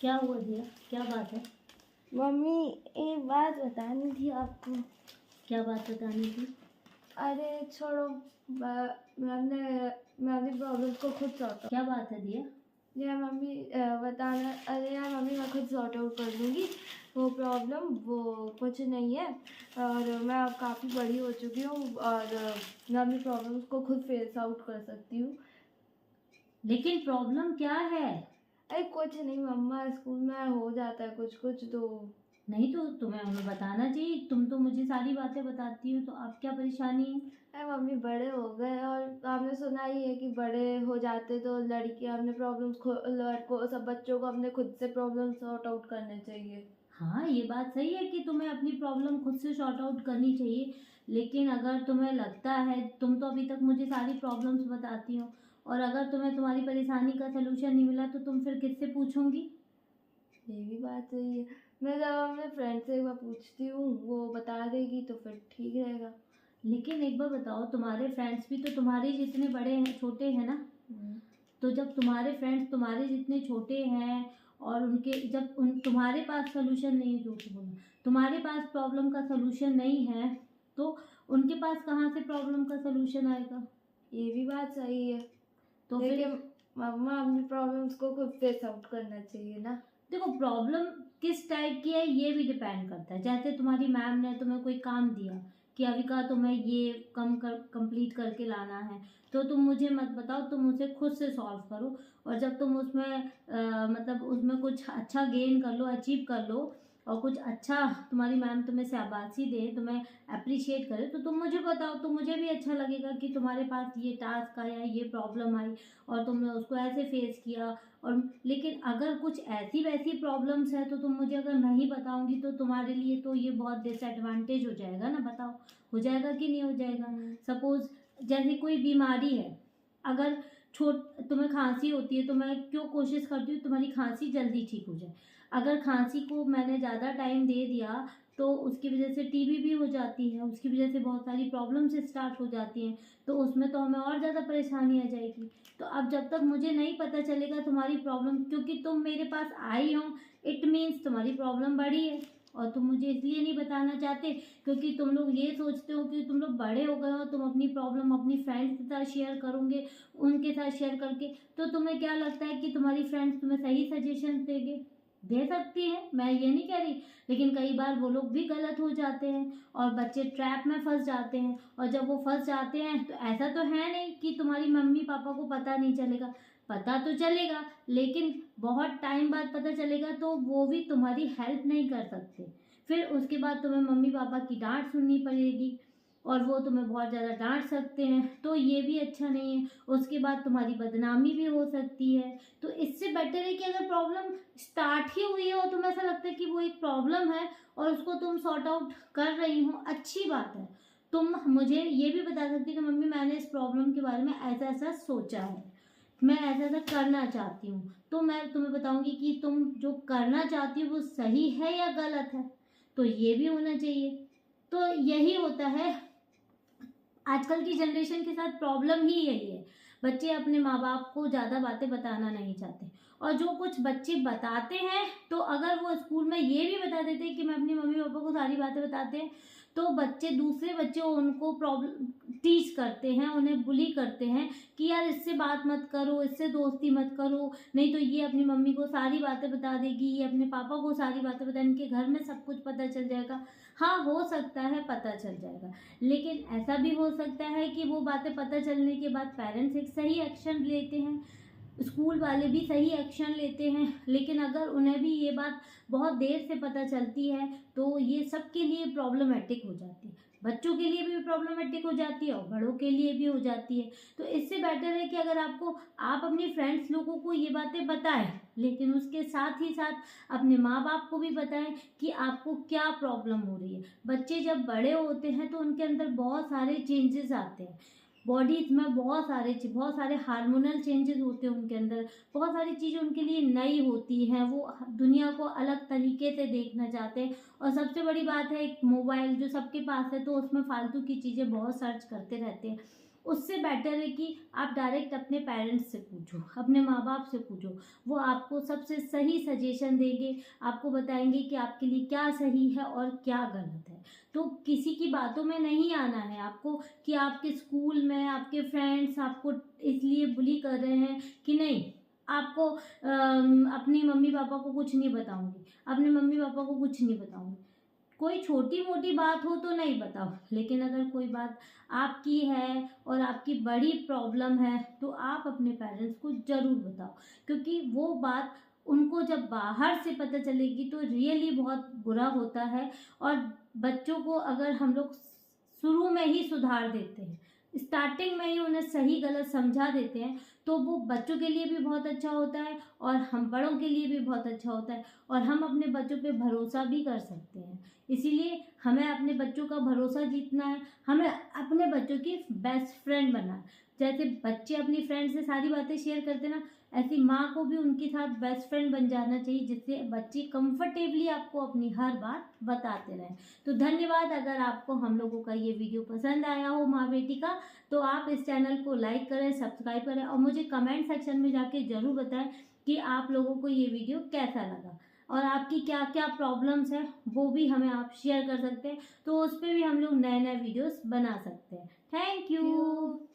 क्या हुआ दिया? क्या बात है? मम्मी एक बात बतानी थी आपको। क्या बात बतानी थी? अरे छोड़ो, मैं अपनी प्रॉब्लम को खुद सॉर्ट क्या बात है दिया? यार मम्मी बताना। अरे यार मम्मी, मैं खुद सॉर्ट आउट कर लूँगी वो प्रॉब्लम, वो कुछ नहीं है। और मैं अब काफ़ी बड़ी हो चुकी हूँ और मैं अपनी प्रॉब्लम्स को खुद फेस आउट कर सकती हूँ। लेकिन प्रॉब्लम क्या है? अरे कुछ नहीं मम्मा, स्कूल में हो जाता है कुछ कुछ तो। नहीं तो तुम्हें हमें बताना चाहिए। तुम तो मुझे सारी बातें बताती हो, तो अब क्या परेशानी है? अरे मम्मी, बड़े हो गए और आपने सुना ही है कि बड़े हो जाते तो लड़कियां अपने प्रॉब्लम्स लड़कों सब बच्चों को अपने खुद से प्रॉब्लम सॉर्ट आउट करने चाहिए। हाँ, ये बात सही है कि तुम्हें अपनी प्रॉब्लम खुद से सॉर्ट आउट करनी चाहिए। लेकिन अगर तुम्हें लगता है, तुम तो अभी तक मुझे सारी प्रॉब्लम्स बताती हो, और अगर तुम्हें तुम्हारी परेशानी का सलूशन नहीं मिला तो तुम फिर किससे पूछोगी? ये भी बात सही है। मैं जब अपने फ्रेंड से एक बार पूछती हूँ, वो बता देगी तो फिर ठीक रहेगा। लेकिन एक बार बताओ, तुम्हारे फ्रेंड्स भी तो तुम्हारे जितने बड़े हैं, छोटे हैं ना? तो जब तुम्हारे फ्रेंड्स तुम्हारे जितने छोटे हैं और उनके जब उन तुम्हारे पास सोल्यूशन नहीं है, जो कि बोला तुम्हारे पास प्रॉब्लम का सोल्यूशन नहीं है, तो उनके पास कहाँ से प्रॉब्लम का सोल्यूशन आएगा? ये भी बात सही है। तो लेकिन फिर मम्मा, अपनी प्रॉब्लम्स को खुद फेस आउट करना चाहिए ना। देखो, प्रॉब्लम किस टाइप की है ये भी डिपेंड करता है। जैसे तुम्हारी मैम ने तुम्हें कोई काम दिया कि अविका तुम्हें ये कंप्लीट करके लाना है, तो तुम मुझे मत बताओ, तुम उसे खुद से सॉल्व करो। और जब तुम उसमें मतलब उसमें कुछ अच्छा गेन कर लो, अचीव कर लो, और कुछ अच्छा तुम्हारी मैम तुम्हें शाबाशी दे, तुम्हें अप्रिशिएट करे, तो तुम मुझे बताओ, तो मुझे भी अच्छा लगेगा कि तुम्हारे पास ये टास्क आया, ये प्रॉब्लम आई और तुमने उसको ऐसे फेस किया। और लेकिन अगर कुछ ऐसी वैसी प्रॉब्लम्स है तो तुम मुझे अगर नहीं बताओगी तो तुम्हारे लिए तो ये बहुत डिसएडवांटेज हो जाएगा ना। बताओ, हो जाएगा कि नहीं हो जाएगा? सपोज जैसे कोई बीमारी है, अगर तुम्हें खांसी होती है तो मैं क्यों कोशिश करती हूँ तुम्हारी खांसी जल्दी ठीक हो जाए। अगर खांसी को मैंने ज़्यादा टाइम दे दिया तो उसकी वजह से टीबी भी हो जाती है, उसकी वजह से बहुत सारी प्रॉब्लम्स स्टार्ट हो जाती हैं, तो उसमें तो हमें और ज़्यादा परेशानी आ जाएगी। तो अब जब तक मुझे नहीं पता चलेगा तुम्हारी प्रॉब्लम, क्योंकि तुम मेरे पास आई हो, इट मीन्स तुम्हारी प्रॉब्लम बड़ी है, और तुम मुझे इसलिए नहीं बताना चाहते क्योंकि तुम लोग ये सोचते हो कि तुम लोग बड़े हो गए हो, तुम अपनी प्रॉब्लम अपनी फ्रेंड्स के साथ शेयर करोगे, उनके साथ शेयर करके तो तुम्हें क्या लगता है कि तुम्हारी फ्रेंड्स तुम्हें सही सजेशन देंगे? दे सकती है, मैं ये नहीं कह रही, लेकिन कई बार वो लोग भी गलत हो जाते हैं और बच्चे ट्रैप में फंस जाते हैं। और जब वो फंस जाते हैं तो ऐसा तो है नहीं कि तुम्हारी मम्मी पापा को पता नहीं चलेगा, पता तो चलेगा, लेकिन बहुत टाइम बाद पता चलेगा तो वो भी तुम्हारी हेल्प नहीं कर सकते। फिर उसके बाद तुम्हें मम्मी पापा की डांट सुननी पड़ेगी और वो तुम्हें बहुत ज़्यादा डांट सकते हैं, तो ये भी अच्छा नहीं है। उसके बाद तुम्हारी बदनामी भी हो सकती है। तो इससे बेटर है कि अगर प्रॉब्लम स्टार्ट ही हुई है और तुम्हें ऐसा लगता है कि वो एक प्रॉब्लम है और उसको तुम सॉर्ट आउट कर रही हो, अच्छी बात है। तुम मुझे ये भी बता सकती कि मम्मी मैंने इस प्रॉब्लम के बारे में ऐसा ऐसा सोचा है, मैं ऐसा ऐसा करना चाहती हूँ, तो मैं तुम्हें बताऊंगी कि तुम जो करना चाहती हो वो सही है या गलत है। तो ये भी होना चाहिए। तो यही होता है, आजकल की जनरेशन के साथ प्रॉब्लम ही यही है। बच्चे अपने माँ बाप को ज़्यादा बातें बताना नहीं चाहते, और जो कुछ बच्चे बताते हैं तो अगर वो स्कूल में ये भी बता देते हैं कि मैं अपनी मम्मी पापा को सारी बातें बताते हैं, तो बच्चे दूसरे बच्चे उनको प्रॉब्लम टीच करते हैं, उन्हें बुली करते हैं कि यार इससे बात मत करो, इससे दोस्ती मत करो, नहीं तो ये अपनी मम्मी को सारी बातें बता देगी, ये अपने पापा को सारी बातें बता, इनके घर में सब कुछ पता चल जाएगा। हाँ, हो सकता है पता चल जाएगा, लेकिन ऐसा भी हो सकता है कि वो बातें पता चलने के बाद पेरेंट्स एक सही एक्शन लेते हैं, स्कूल वाले भी सही एक्शन लेते हैं, लेकिन अगर उन्हें भी ये बात बहुत देर से पता चलती है तो ये सबके लिए प्रॉब्लमेटिक हो जाती है। बच्चों के लिए भी प्रॉब्लमेटिक हो जाती है और बड़ों के लिए भी हो जाती है। तो इससे बेटर है कि अगर आप अपनी फ्रेंड्स लोगों को ये बातें बताएं, लेकिन उसके साथ ही साथ अपने माँ बाप को भी बताएं कि आपको क्या प्रॉब्लम हो रही है। बच्चे जब बड़े होते हैं तो उनके अंदर बहुत सारे चेंजेस आते हैं, बॉडीज में बहुत सारे हार्मोनल चेंजेस होते हैं उनके अंदर, बहुत सारी चीज़ें उनके लिए नई होती हैं, वो दुनिया को अलग तरीके से देखना चाहते हैं। और सबसे बड़ी बात है, एक मोबाइल जो सबके पास है तो उसमें फालतू की चीज़ें बहुत सर्च करते रहते हैं, उससे बेटर है कि आप डायरेक्ट अपने पेरेंट्स से पूछो, अपने माँ बाप से पूछो। वो आपको सबसे सही सजेशन देंगे, आपको बताएंगे कि आपके लिए क्या सही है और क्या गलत है। तो किसी की बातों में नहीं आना है आपको कि आपके स्कूल में आपके फ्रेंड्स आपको इसलिए बुली कर रहे हैं कि नहीं, आपको अपनी मम्मी पापा को कुछ नहीं बताऊंगी, अपने मम्मी पापा को कुछ नहीं बताऊंगी। कोई छोटी मोटी बात हो तो नहीं बताओ, लेकिन अगर कोई बात आपकी है और आपकी बड़ी प्रॉब्लम है तो आप अपने पेरेंट्स को ज़रूर बताओ, क्योंकि वो बात उनको जब बाहर से पता चलेगी तो रियली बहुत बुरा होता है। और बच्चों को अगर हम लोग शुरू में ही सुधार देते हैं, स्टार्टिंग में ही उन्हें सही गलत समझा देते हैं, तो वो बच्चों के लिए भी बहुत अच्छा होता है और हम बड़ों के लिए भी बहुत अच्छा होता है, और हम अपने बच्चों पे भरोसा भी कर सकते हैं। इसीलिए हमें अपने बच्चों का भरोसा जीतना है, हमें अपने बच्चों की बेस्ट फ्रेंड बनना है। जैसे बच्चे अपनी फ्रेंड से सारी बातें शेयर करते ना, ऐसी माँ को भी उनके साथ बेस्ट फ्रेंड बन जाना चाहिए, जिससे बच्चे कंफर्टेबली आपको अपनी हर बात बताते रहें। तो धन्यवाद। अगर आपको हम लोगों का ये वीडियो पसंद आया हो माँ बेटी का, तो आप इस चैनल को लाइक करें, सब्सक्राइब करें और मुझे कमेंट सेक्शन में जाके ज़रूर बताएं कि आप लोगों को ये वीडियो कैसा लगा और आपकी क्या क्या प्रॉब्लम्स हैं, वो भी हमें आप शेयर कर सकते हैं। तो उस पर भी हम लोग नए नए वीडियोस बना सकते हैं। Thank you.